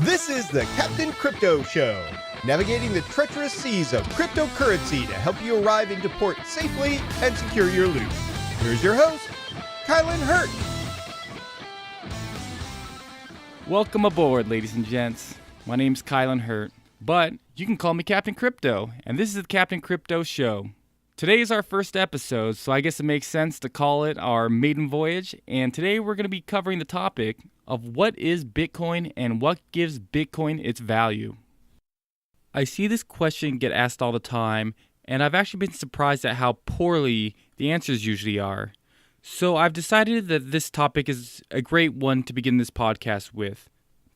This is the Captain Crypto Show, navigating the treacherous seas of cryptocurrency to help you arrive into port safely and secure your loot. Here's your host, Kylan Hurt. Welcome aboard, ladies and gents. My name's Kylan Hurt, but you can call me Captain Crypto, and this is the Captain Crypto Show. Today is our first episode, so I guess it makes sense to call it our maiden voyage, and today we're going to be covering the topic of what is Bitcoin and what gives Bitcoin its value. I see this question get asked all the time, and I've actually been surprised at how poorly the answers usually are. So I've decided that this topic is a great one to begin this podcast with.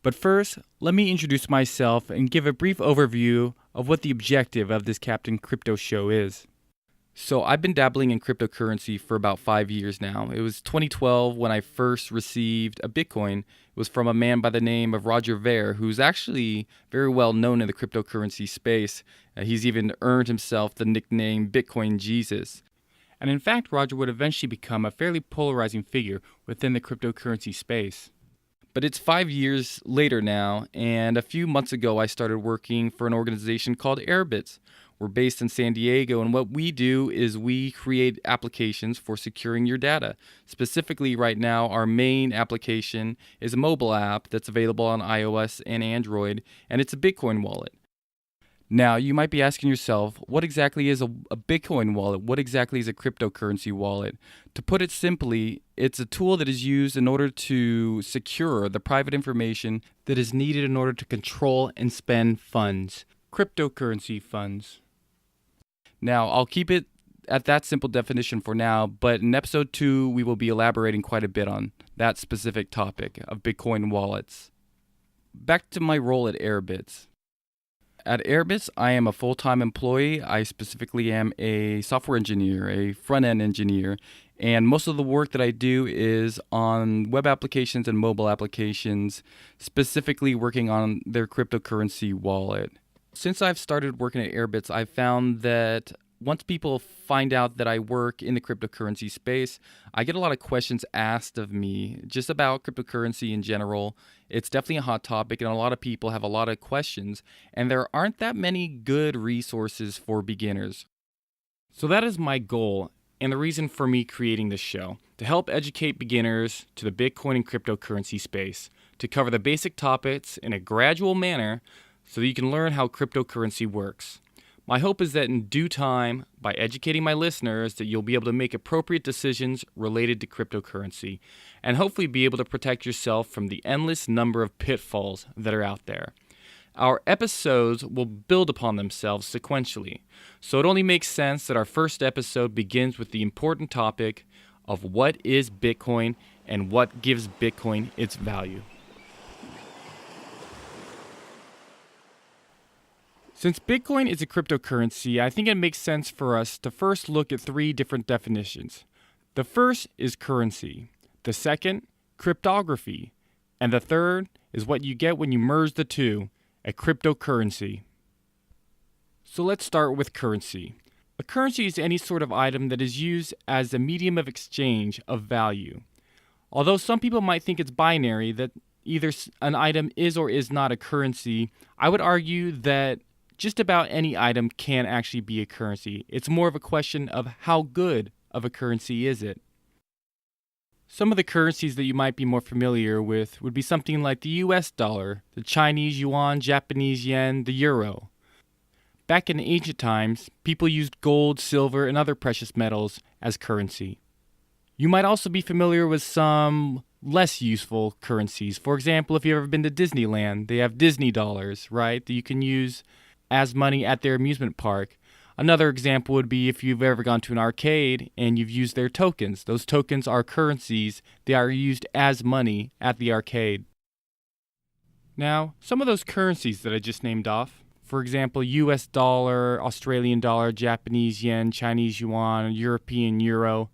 But first, let me introduce myself and give a brief overview of what the objective of this Captain Crypto Show is. So I've been dabbling in cryptocurrency for about 5 years now. It was 2012 when I first received a Bitcoin. It was from a man by the name of Roger Ver, who's actually very well known in the cryptocurrency space. He's even earned himself the nickname Bitcoin Jesus. And in fact, Roger would eventually become a fairly polarizing figure within the cryptocurrency space. But it's 5 years later now, and a few months ago I started working for an organization called Airbitz. We're based in San Diego, and what we do is we create applications for securing your data. Specifically, right now, our main application is a mobile app that's available on iOS and Android, and it's a Bitcoin wallet. Now, you might be asking yourself, what exactly is a Bitcoin wallet? What exactly is a cryptocurrency wallet? To put it simply, it's a tool that is used in order to secure the private information that is needed in order to control and spend funds. Cryptocurrency funds. Now, I'll keep it at that simple definition for now, but in episode 2, we will be elaborating quite a bit on that specific topic of Bitcoin wallets. Back to my role at Airbitz. At Airbitz, I am a full-time employee. I specifically am a software engineer, a front-end engineer, and most of the work that I do is on web applications and mobile applications, specifically working on their cryptocurrency wallet. Since I've started working at Airbitz, I've found that once people find out that I work in the cryptocurrency space, I get a lot of questions asked of me just about cryptocurrency in general. It's definitely a hot topic, and a lot of people have a lot of questions, and there aren't that many good resources for beginners. So that is my goal, and the reason for me creating this show, to help educate beginners to the Bitcoin and cryptocurrency space, to cover the basic topics in a gradual manner so that you can learn how cryptocurrency works. My hope is that in due time, by educating my listeners, that you'll be able to make appropriate decisions related to cryptocurrency, and hopefully be able to protect yourself from the endless number of pitfalls that are out there. Our episodes will build upon themselves sequentially, so it only makes sense that our first episode begins with the important topic of what is Bitcoin and what gives Bitcoin its value. Since Bitcoin is a cryptocurrency, I think it makes sense for us to first look at 3 different definitions. The first is currency, the second, cryptography, and the third is what you get when you merge the two, a cryptocurrency. So let's start with currency. A currency is any sort of item that is used as a medium of exchange of value. Although some people might think it's binary, that either an item is or is not a currency, I would argue that just about any item can actually be a currency. It's more of a question of how good of a currency is it. Some of the currencies that you might be more familiar with would be something like the US dollar, the Chinese yuan, Japanese yen, the euro. Back in ancient times, people used gold, silver, and other precious metals as currency. You might also be familiar with some less useful currencies. For example, if you've ever been to Disneyland, they have Disney dollars, right, that you can use as money at their amusement park. Another example would be if you've ever gone to an arcade and you've used their tokens. Those tokens are currencies. They are used as money at the arcade. Now, some of those currencies that I just named off, for example, US dollar, Australian dollar, Japanese yen, Chinese yuan, European euro,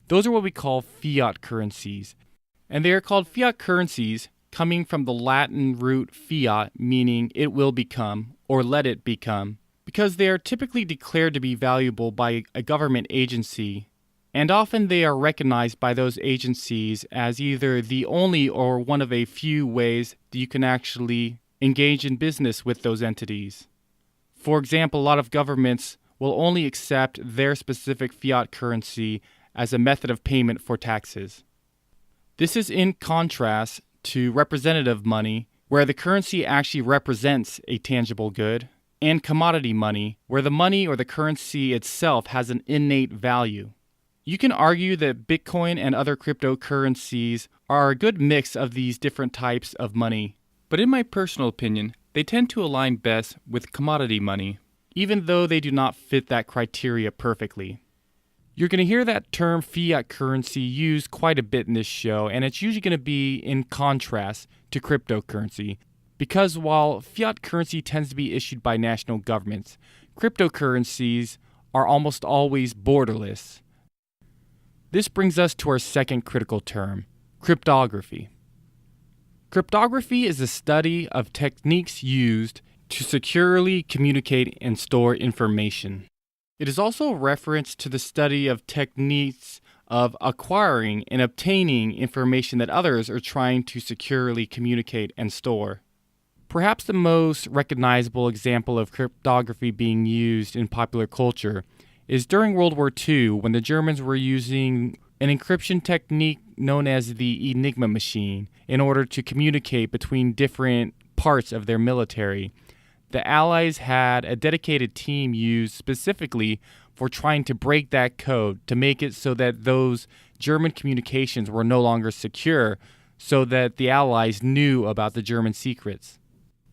those are what we call fiat currencies. And they are called fiat currencies coming from the Latin root fiat, meaning it will become, or let it become, because they are typically declared to be valuable by a government agency, and often they are recognized by those agencies as either the only or one of a few ways that you can actually engage in business with those entities. For example, a lot of governments will only accept their specific fiat currency as a method of payment for taxes. This is in contrast to representative money, where the currency actually represents a tangible good, and commodity money, where the money or the currency itself has an innate value. You can argue that Bitcoin and other cryptocurrencies are a good mix of these different types of money, but in my personal opinion, they tend to align best with commodity money, even though they do not fit that criteria perfectly. You're going to hear that term fiat currency used quite a bit in this show, and it's usually going to be in contrast to cryptocurrency, because while fiat currency tends to be issued by national governments, cryptocurrencies are almost always borderless. This brings us to our second critical term, cryptography. Cryptography is the study of techniques used to securely communicate and store information. It is also a reference to the study of techniques of acquiring and obtaining information that others are trying to securely communicate and store. Perhaps the most recognizable example of cryptography being used in popular culture is during World War II, when the Germans were using an encryption technique known as the Enigma machine in order to communicate between different parts of their military. The Allies had a dedicated team used specifically for trying to break that code to make it so that those German communications were no longer secure, so that the Allies knew about the German secrets.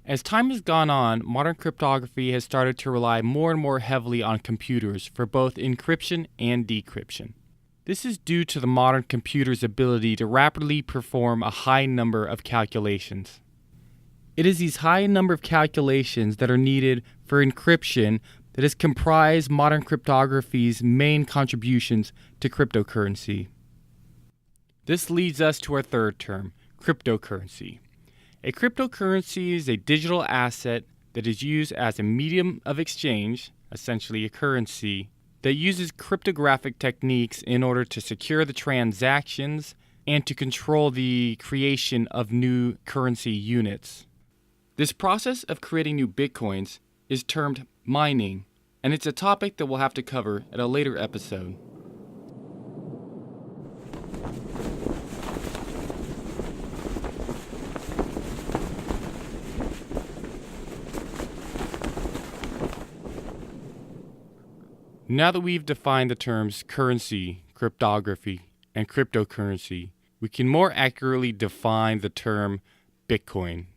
As time has gone on, modern cryptography has started to rely more and more heavily on computers for both encryption and decryption. This is due to the modern computer's ability to rapidly perform a high number of calculations. It is these high number of calculations that are needed for encryption that has comprised modern cryptography's main contributions to cryptocurrency. This leads us to our third term, cryptocurrency. A cryptocurrency is a digital asset that is used as a medium of exchange, essentially a currency, that uses cryptographic techniques in order to secure the transactions and to control the creation of new currency units. This process of creating new bitcoins is termed mining, and it's a topic that we'll have to cover at a later episode. Now that we've defined the terms currency, cryptography, and cryptocurrency, we can more accurately define the term Bitcoin.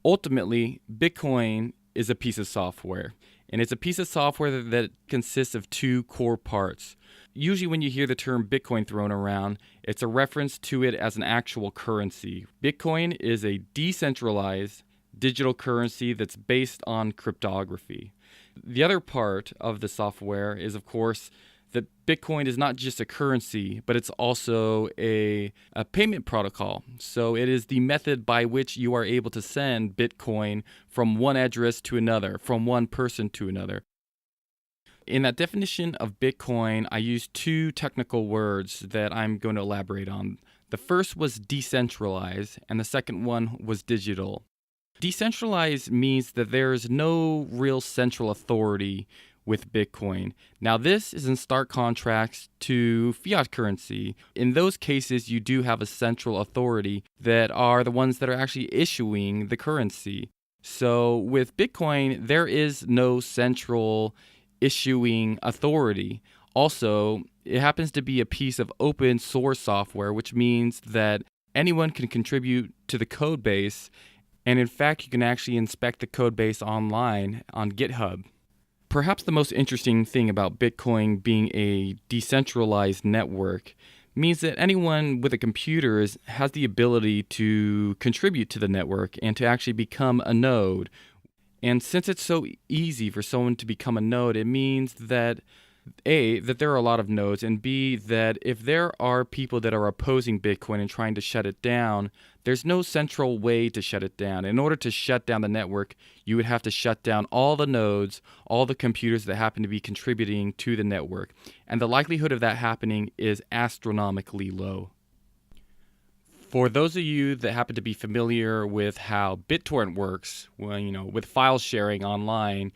Ultimately, Bitcoin is a piece of software, and it's a piece of software that consists of two core parts. Usually when you hear the term Bitcoin thrown around, it's a reference to it as an actual currency. Bitcoin is a decentralized digital currency that's based on cryptography. The other part of the software is, of course, that Bitcoin is not just a currency, but it's also a payment protocol. So it is the method by which you are able to send Bitcoin from one address to another, from one person to another. In that definition of Bitcoin, I used two technical words that I'm going to elaborate on. The first was decentralized, and the second one was digital. Decentralized means that there is no real central authority with Bitcoin. Now, this is in stark contrast to fiat currency. In those cases, you do have a central authority that are the ones that are actually issuing the currency. So with Bitcoin, there is no central issuing authority. Also, it happens to be a piece of open source software, which means that anyone can contribute to the code base. And in fact, you can actually inspect the code base online on GitHub. Perhaps the most interesting thing about Bitcoin being a decentralized network means that anyone with a computer has the ability to contribute to the network and to actually become a node. And since it's so easy for someone to become a node, it means that A, that there are a lot of nodes, and B, that if there are people that are opposing Bitcoin and trying to shut it down, there's no central way to shut it down. In order to shut down the network, you would have to shut down all the nodes, all the computers that happen to be contributing to the network. And the likelihood of that happening is astronomically low. For those of you that happen to be familiar with how BitTorrent works, with file sharing online,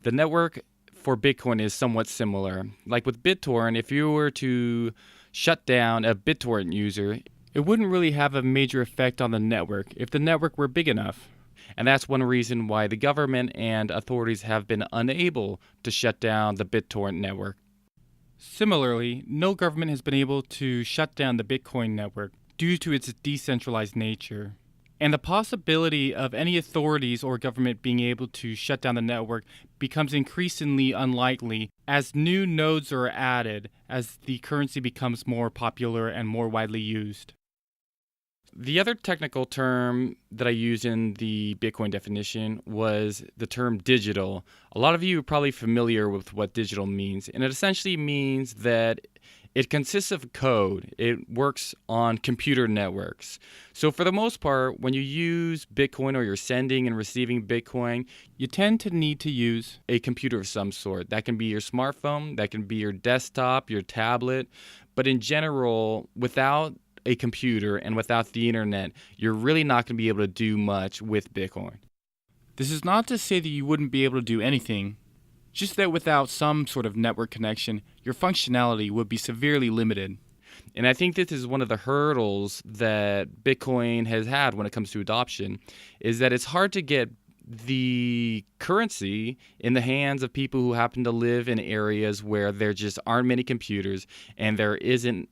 the network for Bitcoin is somewhat similar. Like with BitTorrent, if you were to shut down a BitTorrent user, it wouldn't really have a major effect on the network if the network were big enough. And that's one reason why the government and authorities have been unable to shut down the BitTorrent network. Similarly, no government has been able to shut down the Bitcoin network due to its decentralized nature. And the possibility of any authorities or government being able to shut down the network becomes increasingly unlikely as new nodes are added as the currency becomes more popular and more widely used. The other technical term that I used in the Bitcoin definition was the term digital. A lot of you are probably familiar with what digital means, and it essentially means that it consists of code. It works on computer networks. So for the most part, when you use Bitcoin or you're sending and receiving Bitcoin, you tend to need to use a computer of some sort. That can be your smartphone, that can be your desktop, your tablet, but in general, without a computer and without the internet, you're really not going to be able to do much with Bitcoin. This is not to say that you wouldn't be able to do anything, just that without some sort of network connection, your functionality would be severely limited. And I think this is one of the hurdles that Bitcoin has had when it comes to adoption, is that it's hard to get the currency in the hands of people who happen to live in areas where there just aren't many computers and there isn't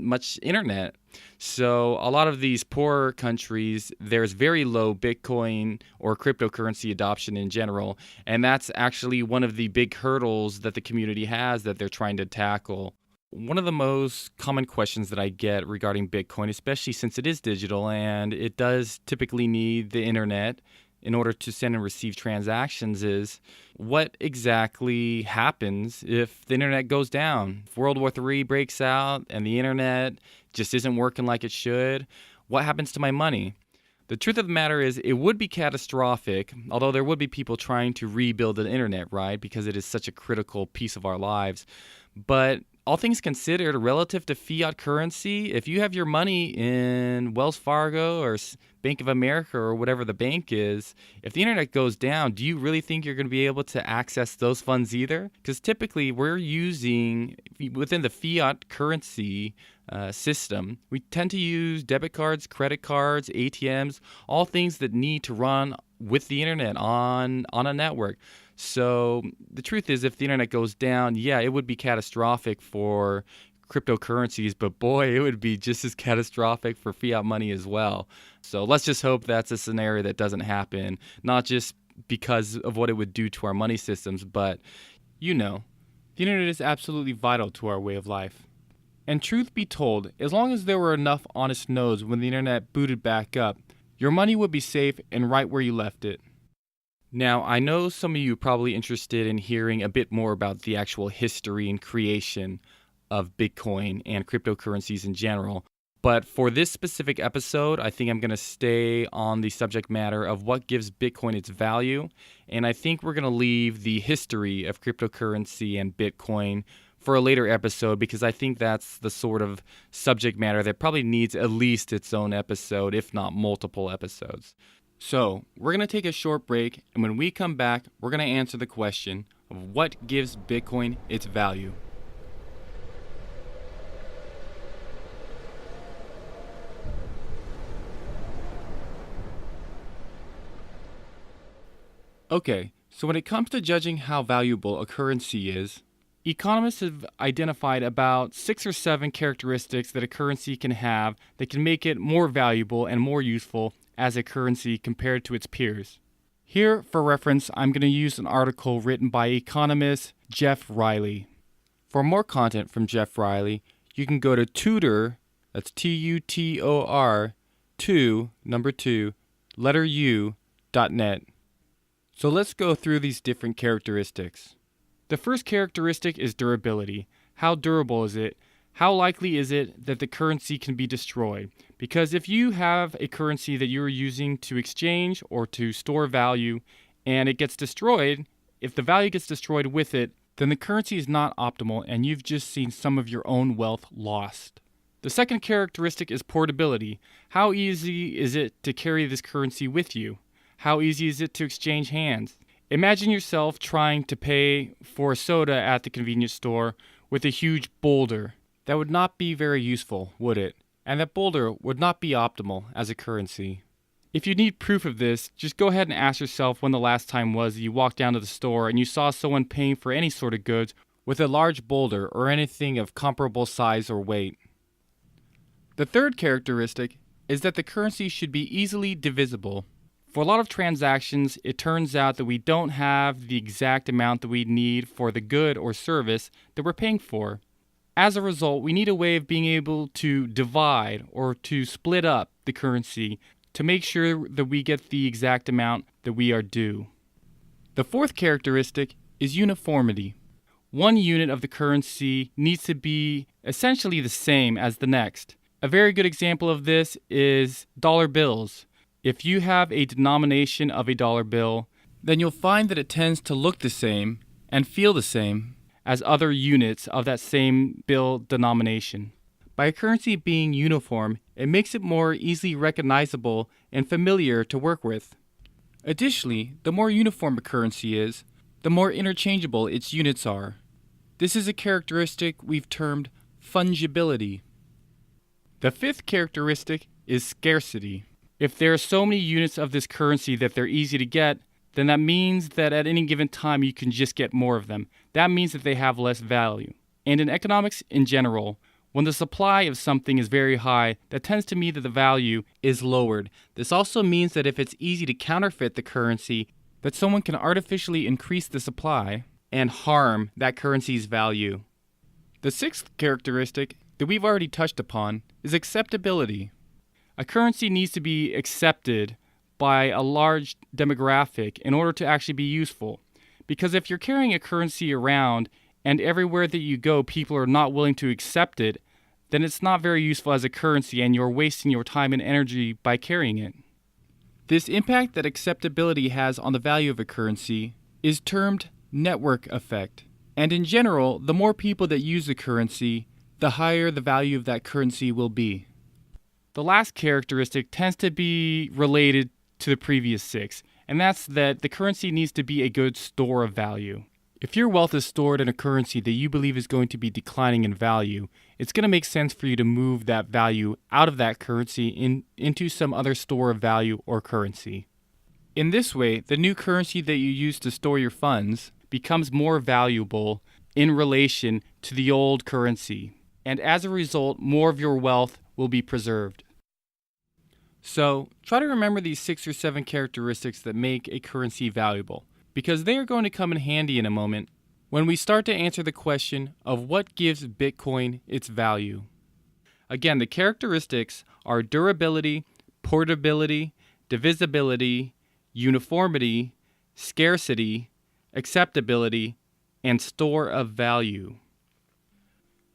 much internet. So a lot of these poorer countries, there's very low Bitcoin or cryptocurrency adoption in general, and that's actually one of the big hurdles that the community has that they're trying to tackle. One of the most common questions that I get regarding Bitcoin, especially since it is digital and it does typically need the internet in order to send and receive transactions, is what exactly happens if the internet goes down? If World War III breaks out and the internet just isn't working like it should, what happens to my money? The truth of the matter is it would be catastrophic, although there would be people trying to rebuild the internet, right? Because it is such a critical piece of our lives. But all things considered, relative to fiat currency, if you have your money in Wells Fargo or Bank of America or whatever the bank is, if the internet goes down, do you really think you're going to be able to access those funds either? Because typically we're using, within the fiat currency system, we tend to use debit cards, credit cards, ATMs, all things that need to run with the internet on a network. So the truth is, if the internet goes down, yeah, it would be catastrophic for cryptocurrencies, but boy, it would be just as catastrophic for fiat money as well. So let's just hope that's a scenario that doesn't happen, not just because of what it would do to our money systems, but the internet is absolutely vital to our way of life. And truth be told, as long as there were enough honest nodes when the internet booted back up, your money would be safe and right where you left it. Now, I know some of you are probably interested in hearing a bit more about the actual history and creation of Bitcoin and cryptocurrencies in general. But for this specific episode, I think I'm going to stay on the subject matter of what gives Bitcoin its value. And I think we're going to leave the history of cryptocurrency and Bitcoin for a later episode, because I think that's the sort of subject matter that probably needs at least its own episode, if not multiple episodes. So, we're going to take a short break, and when we come back, we're going to answer the question of what gives Bitcoin its value. Okay, so when it comes to judging how valuable a currency is, economists have identified about 6 or 7 characteristics that a currency can have that can make it more valuable and more useful as a currency compared to its peers. Here, for reference, I'm going to use an article written by economist Jeff Riley. For more content from Jeff Riley, you can go to Tutor, that's Tutor, 2, number 2, letter U.net. So let's go through these different characteristics. The first characteristic is durability. How durable is it? How likely is it that the currency can be destroyed? Because if you have a currency that you're using to exchange or to store value and it gets destroyed, if the value gets destroyed with it, then the currency is not optimal and you've just seen some of your own wealth lost. The second characteristic is portability. How easy is it to carry this currency with you? How easy is it to exchange hands? Imagine yourself trying to pay for a soda at the convenience store with a huge boulder. That would not be very useful, would it? And that boulder would not be optimal as a currency. If you need proof of this, just go ahead and ask yourself when the last time was that you walked down to the store and you saw someone paying for any sort of goods with a large boulder or anything of comparable size or weight. The third characteristic is that the currency should be easily divisible. For a lot of transactions, it turns out that we don't have the exact amount that we need for the good or service that we're paying for. As a result, we need a way of being able to divide or to split up the currency to make sure that we get the exact amount that we are due. The fourth characteristic is uniformity. One unit of the currency needs to be essentially the same as the next. A very good example of this is dollar bills. If you have a denomination of a dollar bill, then you'll find that it tends to look the same and feel the same as other units of that same bill denomination. By a currency being uniform, it makes it more easily recognizable and familiar to work with. Additionally, the more uniform a currency is, the more interchangeable its units are. This is a characteristic we've termed fungibility. The fifth characteristic is scarcity. If there are so many units of this currency that they're easy to get, then that means that at any given time you can just get more of them. That means that they have less value. And in economics in general, when the supply of something is very high, that tends to mean that the value is lowered. This also means that if it's easy to counterfeit the currency, that someone can artificially increase the supply and harm that currency's value. The sixth characteristic that we've already touched upon is acceptability. A currency needs to be accepted by a large demographic in order to actually be useful. Because if you're carrying a currency around and everywhere that you go people are not willing to accept it, then it's not very useful as a currency and you're wasting your time and energy by carrying it. This impact that acceptability has on the value of a currency is termed network effect. And in general, the more people that use the currency, the higher the value of that currency will be. The last characteristic tends to be related to the previous six, and that's that the currency needs to be a good store of value. If your wealth is stored in a currency that you believe is going to be declining in value, it's going to make sense for you to move that value out of that currency into some other store of value or currency. In this way, the new currency that you use to store your funds becomes more valuable in relation to the old currency, and as a result, more of your wealth will be preserved. So, try to remember these 6 or 7 characteristics that make a currency valuable, because they are going to come in handy in a moment when we start to answer the question of what gives Bitcoin its value. Again, the characteristics are durability, portability, divisibility, uniformity, scarcity, acceptability, and store of value.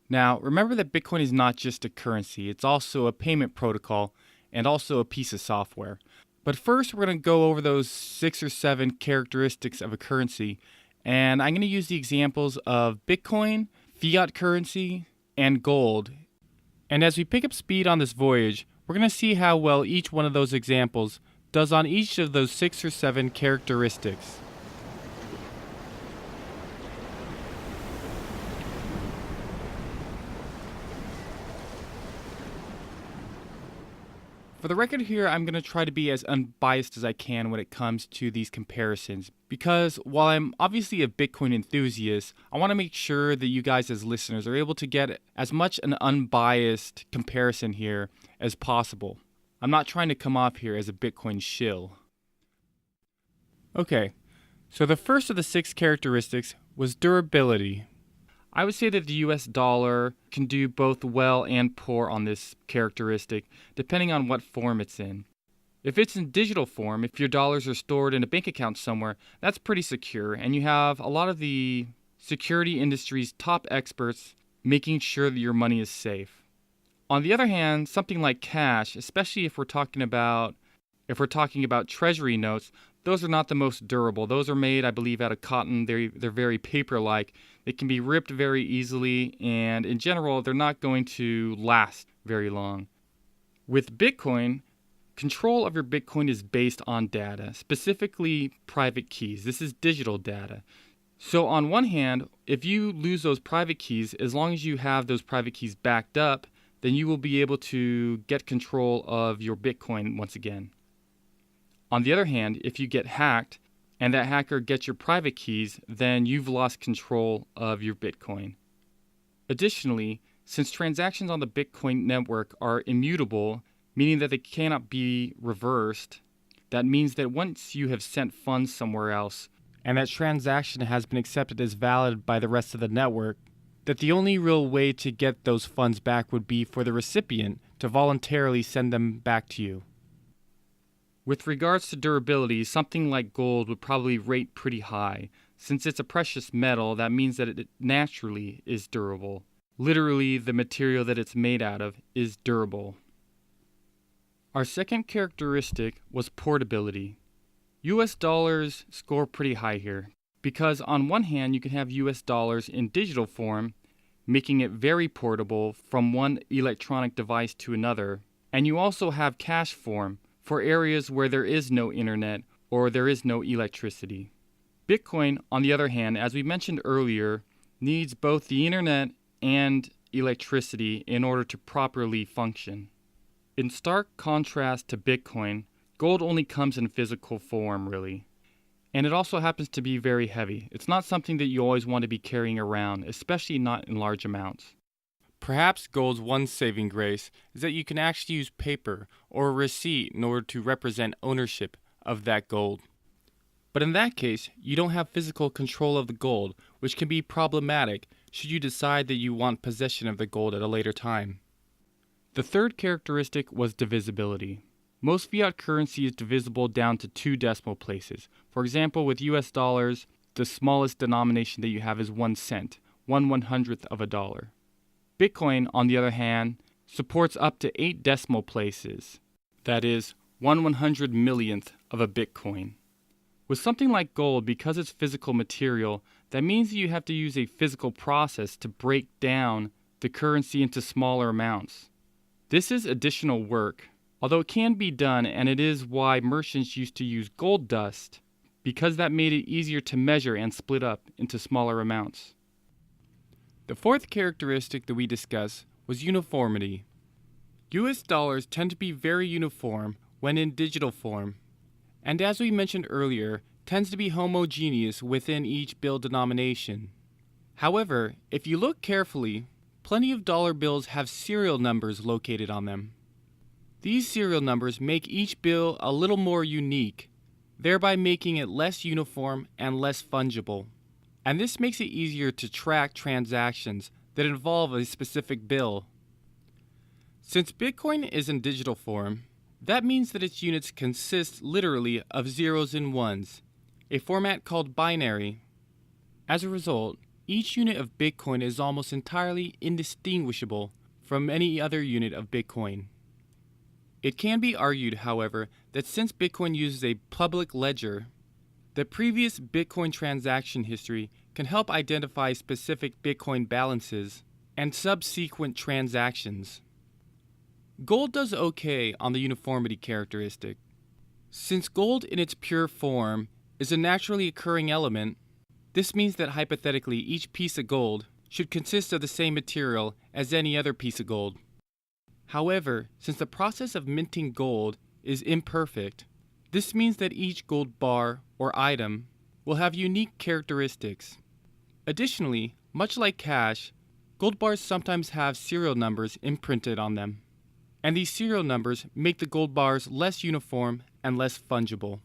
Now, remember that Bitcoin is not just a currency, it's also a payment protocol and also a piece of software. But first, we're going to go over those 6 or 7 characteristics of a currency, and I'm going to use the examples of Bitcoin, fiat currency, and gold. And as we pick up speed on this voyage, we're going to see how well each one of those examples does on each of those 6 or 7 characteristics. For the record here, I'm going to try to be as unbiased as I can when it comes to these comparisons, because while I'm obviously a Bitcoin enthusiast, I want to make sure that you guys as listeners are able to get as much an unbiased comparison here as possible. I'm not trying to come off here as a Bitcoin shill. Okay, so the first of the 6 characteristics was durability. I would say that the US dollar can do both well and poor on this characteristic, depending on what form it's in. If it's in digital form, if your dollars are stored in a bank account somewhere, that's pretty secure, and you have a lot of the security industry's top experts making sure that your money is safe. On the other hand, something like cash, especially if we're talking about If we're talking about treasury notes, those are not the most durable. Those are made, I believe, out of cotton. They're very paper-like. They can be ripped very easily, and in general, they're not going to last very long. With Bitcoin, control of your Bitcoin is based on data, specifically private keys. This is digital data. So on one hand, if you lose those private keys, as long as you have those private keys backed up, then you will be able to get control of your Bitcoin once again. On the other hand, if you get hacked and that hacker gets your private keys, then you've lost control of your Bitcoin. Additionally, since transactions on the Bitcoin network are immutable, meaning that they cannot be reversed, that means that once you have sent funds somewhere else and that transaction has been accepted as valid by the rest of the network, that the only real way to get those funds back would be for the recipient to voluntarily send them back to you. With regards to durability, something like gold would probably rate pretty high. Since it's a precious metal, that means that it naturally is durable. Literally, the material that it's made out of is durable. Our second characteristic was portability. US dollars score pretty high here, because on one hand you can have US dollars in digital form, making it very portable from one electronic device to another, and you also have cash form, for areas where there is no internet or there is no electricity. Bitcoin, on the other hand, as we mentioned earlier, needs both the internet and electricity in order to properly function. In stark contrast to Bitcoin, gold only comes in physical form, really. And it also happens to be very heavy. It's not something that you always want to be carrying around, especially not in large amounts. Perhaps gold's one saving grace is that you can actually use paper or a receipt in order to represent ownership of that gold. But in that case, you don't have physical control of the gold, which can be problematic should you decide that you want possession of the gold at a later time. The third characteristic was divisibility. Most fiat currency is divisible down to 2 decimal places. For example, with US dollars, the smallest denomination that you have is 1 cent, 1/100th of a dollar. Bitcoin, on the other hand, supports up to 8 decimal places, that is, 1/100 millionth of a Bitcoin. With something like gold, because it's physical material, that means that you have to use a physical process to break down the currency into smaller amounts. This is additional work, although it can be done, and it is why merchants used to use gold dust, because that made it easier to measure and split up into smaller amounts. The fourth characteristic that we discussed was uniformity. US dollars tend to be very uniform when in digital form, and as we mentioned earlier, tends to be homogeneous within each bill denomination. However, if you look carefully, plenty of dollar bills have serial numbers located on them. These serial numbers make each bill a little more unique, thereby making it less uniform and less fungible. And this makes it easier to track transactions that involve a specific bill. Since Bitcoin is in digital form, that means that its units consist literally of zeros and ones, a format called binary. As a result, each unit of Bitcoin is almost entirely indistinguishable from any other unit of Bitcoin. It can be argued, however, that since Bitcoin uses a public ledger, the previous Bitcoin transaction history can help identify specific Bitcoin balances and subsequent transactions. Gold does okay on the uniformity characteristic. Since gold in its pure form is a naturally occurring element, this means that hypothetically each piece of gold should consist of the same material as any other piece of gold. However, since the process of minting gold is imperfect, this means that each gold bar or item will have unique characteristics. Additionally, much like cash, gold bars sometimes have serial numbers imprinted on them, and these serial numbers make the gold bars less uniform and less fungible.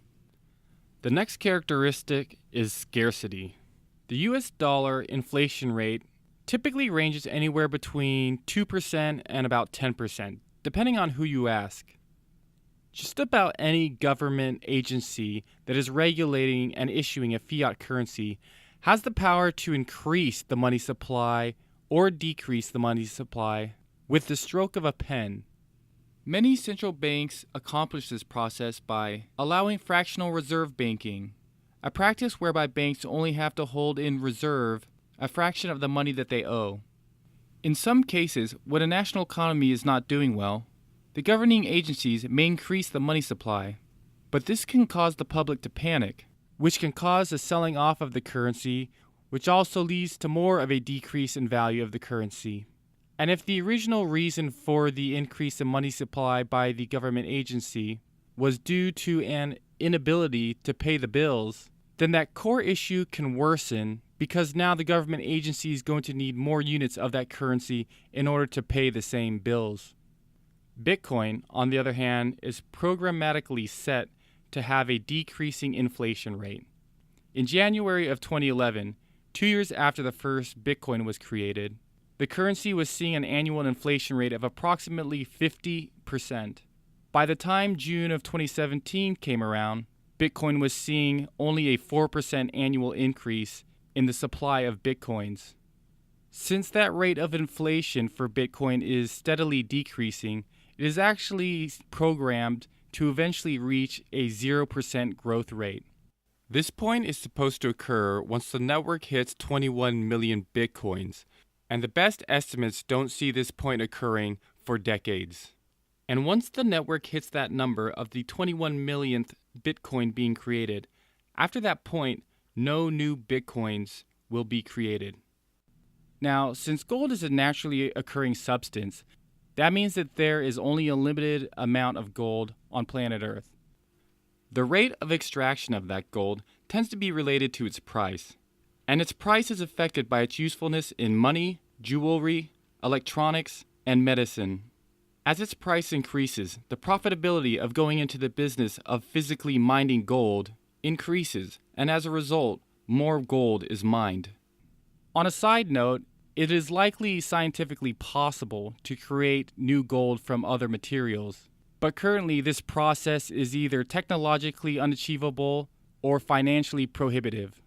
The next characteristic is scarcity. The US dollar inflation rate typically ranges anywhere between 2% and about 10%, depending on who you ask. Just about any government agency that is regulating and issuing a fiat currency has the power to increase the money supply or decrease the money supply with the stroke of a pen. Many central banks accomplish this process by allowing fractional reserve banking, a practice whereby banks only have to hold in reserve a fraction of the money that they owe. In some cases, when a national economy is not doing well, the governing agencies may increase the money supply, but this can cause the public to panic, which can cause a selling off of the currency, which also leads to more of a decrease in value of the currency. And if the original reason for the increase in money supply by the government agency was due to an inability to pay the bills, then that core issue can worsen because now the government agency is going to need more units of that currency in order to pay the same bills. Bitcoin, on the other hand, is programmatically set to have a decreasing inflation rate. In January of 2011, 2 years after the first Bitcoin was created, the currency was seeing an annual inflation rate of approximately 50%. By the time June of 2017 came around, Bitcoin was seeing only a 4% annual increase in the supply of Bitcoins. Since that rate of inflation for Bitcoin is steadily decreasing, it is actually programmed to eventually reach a 0% growth rate. This point is supposed to occur once the network hits 21 million Bitcoins, and the best estimates don't see this point occurring for decades. And once the network hits that number of the 21 millionth Bitcoin being created, after that point, no new Bitcoins will be created. Now, since gold is a naturally occurring substance, that means that there is only a limited amount of gold on planet Earth. The rate of extraction of that gold tends to be related to its price, and its price is affected by its usefulness in money, jewelry, electronics, and medicine. As its price increases, the profitability of going into the business of physically mining gold increases, and as a result, more gold is mined. On a side note, it is likely scientifically possible to create new gold from other materials, but currently this process is either technologically unachievable or financially prohibitive.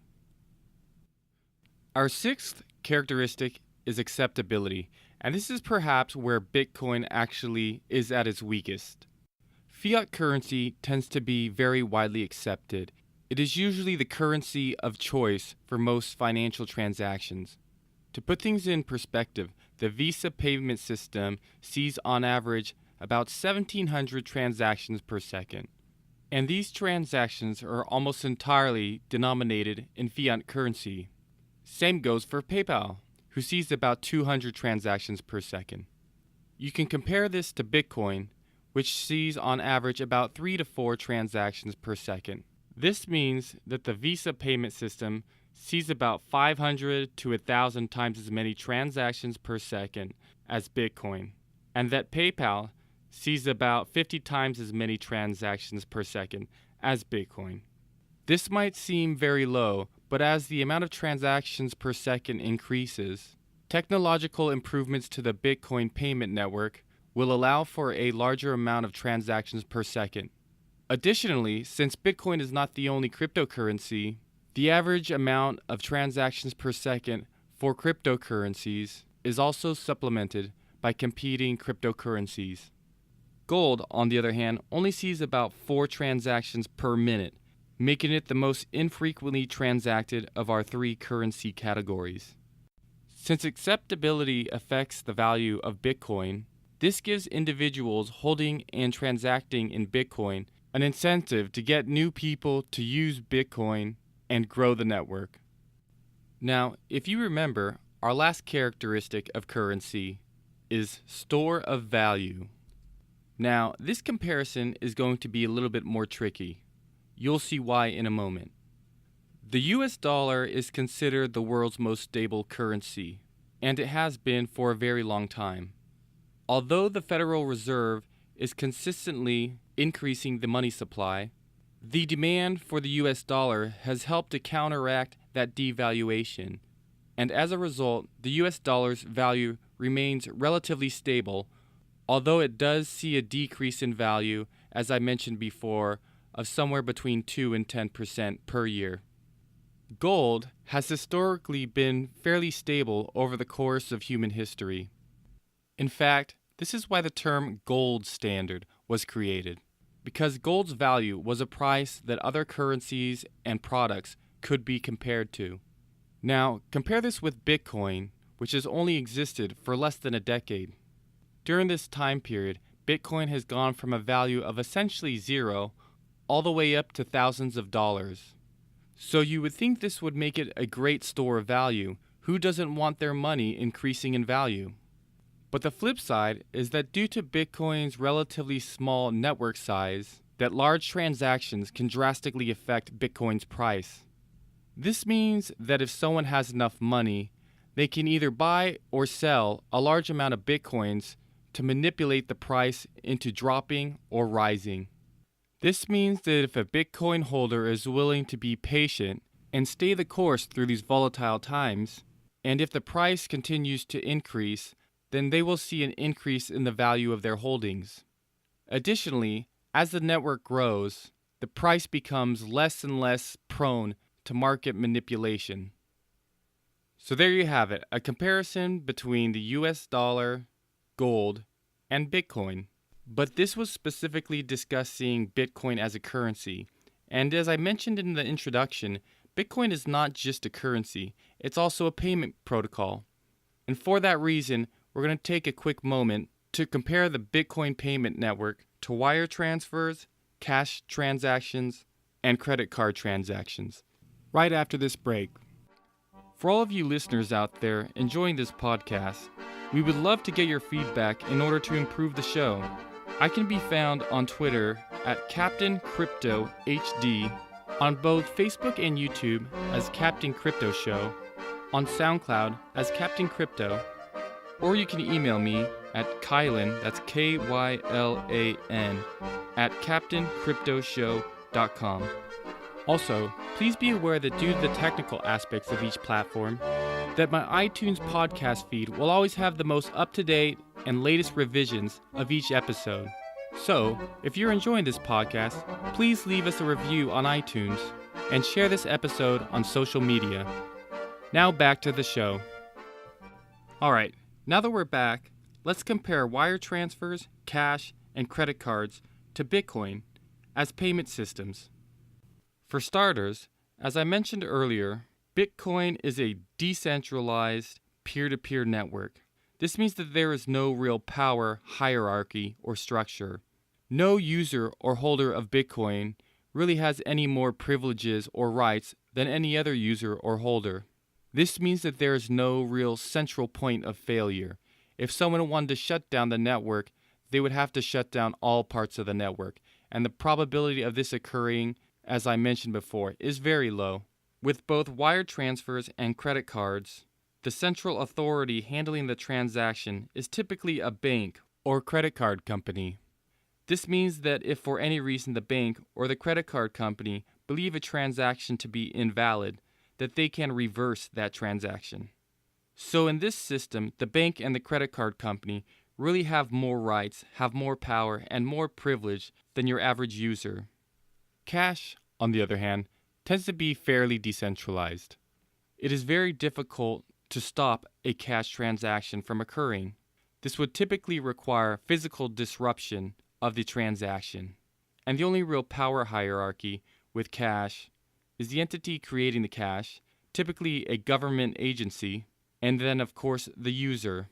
Our sixth characteristic is acceptability, and this is perhaps where Bitcoin actually is at its weakest. Fiat currency tends to be very widely accepted. It is usually the currency of choice for most financial transactions. To put things in perspective, the Visa payment system sees on average about 1,700 transactions per second, and these transactions are almost entirely denominated in fiat currency. Same goes for PayPal, who sees about 200 transactions per second. You can compare this to Bitcoin, which sees on average about 3 to 4 transactions per second. This means that the Visa payment system sees about 500 to 1,000 times as many transactions per second as Bitcoin, and that PayPal sees about 50 times as many transactions per second as Bitcoin. This might seem very low, but as the amount of transactions per second increases, technological improvements to the Bitcoin payment network will allow for a larger amount of transactions per second. Additionally, since Bitcoin is not the only cryptocurrency, the average amount of transactions per second for cryptocurrencies is also supplemented by competing cryptocurrencies. Gold, on the other hand, only sees about 4 transactions per minute, making it the most infrequently transacted of our 3 currency categories. Since acceptability affects the value of Bitcoin, this gives individuals holding and transacting in Bitcoin an incentive to get new people to use Bitcoin and grow the network. Now, if you remember, our last characteristic of currency is store of value. Now, this comparison is going to be a little bit more tricky. You'll see why in a moment. The US dollar is considered the world's most stable currency, and it has been for a very long time. Although the Federal Reserve is consistently increasing the money supply, the demand for the US dollar has helped to counteract that devaluation, and as a result, the US dollar's value remains relatively stable, although it does see a decrease in value, as I mentioned before, of somewhere between 2 and 10% per year. Gold has historically been fairly stable over the course of human history. In fact, This is why the term gold standard was created, because gold's value was a price that other currencies and products could be compared to. Now, compare this with Bitcoin, which has only existed for less than a decade. During this time period, Bitcoin has gone from a value of essentially zero all the way up to thousands of dollars. So you would think this would make it a great store of value. Who doesn't want their money increasing in value? But the flip side is that due to Bitcoin's relatively small network size, that large transactions can drastically affect Bitcoin's price. This means that if someone has enough money, they can either buy or sell a large amount of Bitcoins to manipulate the price into dropping or rising. This means that if a Bitcoin holder is willing to be patient and stay the course through these volatile times, and if the price continues to increase, then they will see an increase in the value of their holdings. Additionally, as the network grows, the price becomes less and less prone to market manipulation. So there you have it, a comparison between the US dollar, gold, and Bitcoin. But this was specifically discussing Bitcoin as a currency. And as I mentioned in the introduction, Bitcoin is not just a currency, it's also a payment protocol. And for that reason, we're going to take a quick moment to compare the Bitcoin payment network to wire transfers, cash transactions, and credit card transactions, right after this break. For all of you listeners out there enjoying this podcast, we would love to get your feedback in order to improve the show. I can be found on Twitter at Captain Crypto HD, on both Facebook and YouTube as Captain Crypto Show, on SoundCloud as Captain Crypto, or you can email me at Kylan, that's Kylan, at CaptainCryptoShow.com. Also, please be aware that due to the technical aspects of each platform, that my iTunes podcast feed will always have the most up-to-date and latest revisions of each episode. So, if you're enjoying this podcast, please leave us a review on iTunes and share this episode on social media. Now back to the show. Alright, now that we're back, let's compare wire transfers, cash, and credit cards to Bitcoin as payment systems. For starters, as I mentioned earlier, Bitcoin is a decentralized peer-to-peer network. This means that there is no real power hierarchy or structure. No user or holder of Bitcoin really has any more privileges or rights than any other user or holder. This means that there is no real central point of failure. If someone wanted to shut down the network, they would have to shut down all parts of the network, and the probability of this occurring, as I mentioned before, is very low. With both wire transfers and credit cards, the central authority handling the transaction is typically a bank or credit card company. This means that if for any reason the bank or the credit card company believe a transaction to be invalid, that they can reverse that transaction. So in this system, the bank and the credit card company really have more rights, have more power, and more privilege than your average user. Cash, on the other hand, tends to be fairly decentralized. It is very difficult to stop a cash transaction from occurring. This would typically require physical disruption of the transaction. And the only real power hierarchy with cash is the entity creating the cash, typically a government agency, and then of course the user.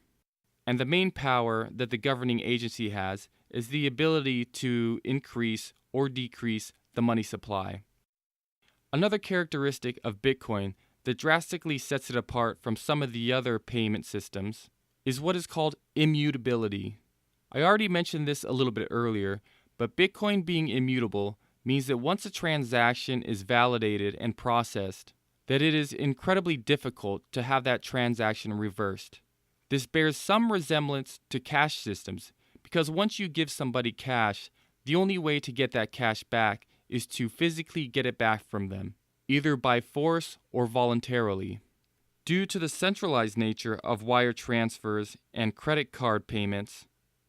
And the main power that the governing agency has is the ability to increase or decrease the money supply. Another characteristic of Bitcoin that drastically sets it apart from some of the other payment systems is what is called immutability. I already mentioned this a little bit earlier, but Bitcoin being immutable means that once a transaction is validated and processed, that it is incredibly difficult to have that transaction reversed. This bears some resemblance to cash systems, because once you give somebody cash, the only way to get that cash back is to physically get it back from them, either by force or voluntarily. Due to the centralized nature of wire transfers and credit card payments,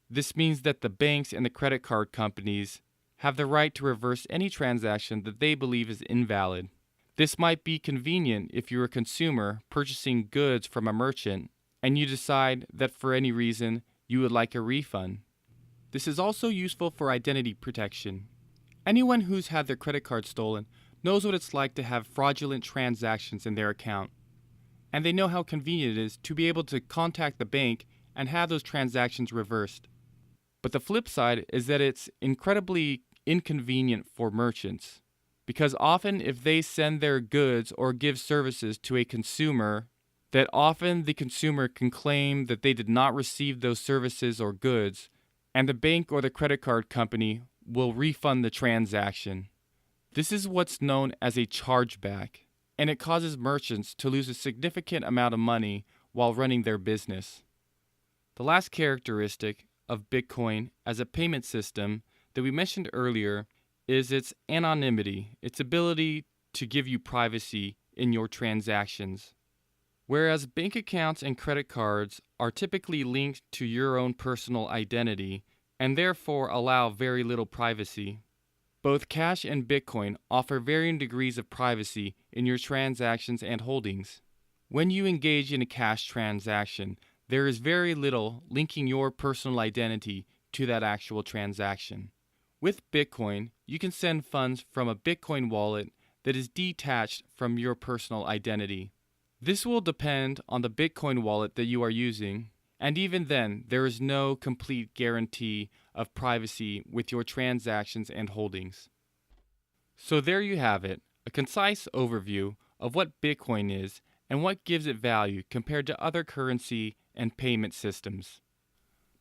this means that the banks and the credit card companies have the right to reverse any transaction that they believe is invalid. This might be convenient if you're a consumer purchasing goods from a merchant and you decide that for any reason you would like a refund. This is also useful for identity protection. Anyone who's had their credit card stolen knows what it's like to have fraudulent transactions in their account. And they know how convenient it is to be able to contact the bank and have those transactions reversed. But the flip side is that it's incredibly inconvenient for merchants, because often if they send their goods or give services to a consumer, that often the consumer can claim that they did not receive those services or goods, and the bank or the credit card company will refund the transaction. This is what's known as a chargeback, and it causes merchants to lose a significant amount of money while running their business. The last characteristic of Bitcoin as a payment system that we mentioned earlier is its anonymity, its ability to give you privacy in your transactions. Whereas bank accounts and credit cards are typically linked to your own personal identity and therefore allow very little privacy, both cash and Bitcoin offer varying degrees of privacy in your transactions and holdings. When you engage in a cash transaction, there is very little linking your personal identity to that actual transaction. With Bitcoin, you can send funds from a Bitcoin wallet that is detached from your personal identity. This will depend on the Bitcoin wallet that you are using, and even then, there is no complete guarantee of privacy with your transactions and holdings. So there you have it, a concise overview of what Bitcoin is and what gives it value compared to other currency and payment systems.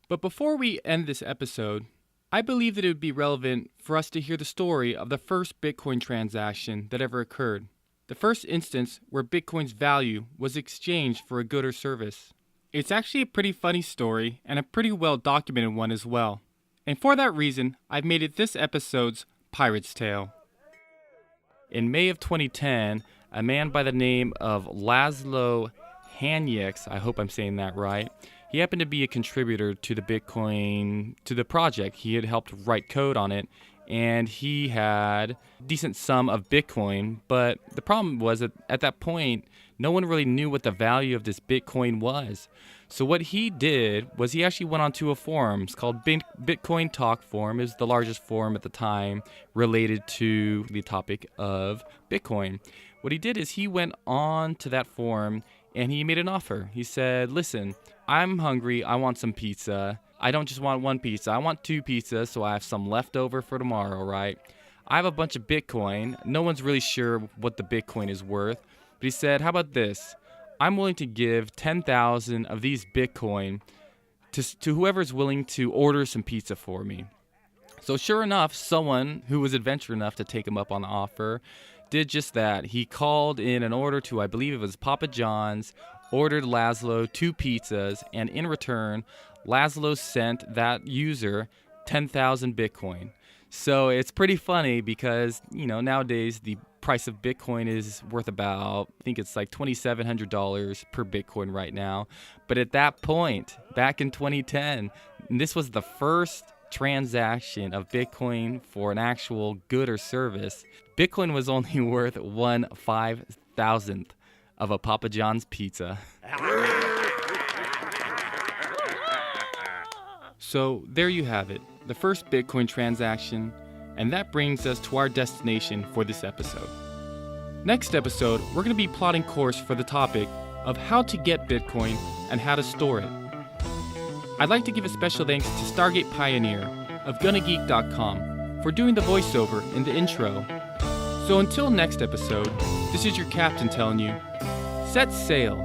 But before we end this episode, I believe that it would be relevant for us to hear the story of the first Bitcoin transaction that ever occurred. The first instance where Bitcoin's value was exchanged for a good or service. It's actually a pretty funny story and a pretty well documented one as well. And for that reason, I've made it this episode's Pirate's Tale. In May of 2010, a man by the name of Laszlo Hanyecz, I hope I'm saying that right, he happened to be a contributor to the project. He had helped write code on it, and he had a decent sum of Bitcoin, but the problem was that at that point, no one really knew what the value of this Bitcoin was. So what he did was he actually went onto a forum. It's called Bitcoin Talk Forum. It was the largest forum at the time related to the topic of Bitcoin. What he did is he went on to that forum and he made an offer. He said, listen, I'm hungry. I want some pizza. I don't just want one pizza. I want 2 pizzas so I have some left over for tomorrow, right? I have a bunch of Bitcoin. No one's really sure what the Bitcoin is worth. But he said, how about this? I'm willing to give 10,000 of these Bitcoin to whoever's willing to order some pizza for me. So sure enough, someone who was adventurous enough to take him up on the offer did just that. He called in an order to, I believe it was Papa John's, ordered Laszlo 2 pizzas, and in return, Laszlo sent that user 10,000 Bitcoin. So it's pretty funny because, nowadays the price of Bitcoin is worth about, I think it's like $2,700 per Bitcoin right now. But at that point, back in 2010, this was the first transaction of Bitcoin for an actual good or service. Bitcoin was only worth 1/5,000th of a Papa John's pizza. So there you have it, the first Bitcoin transaction, and that brings us to our destination for this episode. Next episode, we're going to be plotting course for the topic of how to get Bitcoin and how to store it. I'd like to give a special thanks to Stargate Pioneer of GonnaGeek.com for doing the voiceover in the intro. So until next episode, this is your captain telling you, set sail.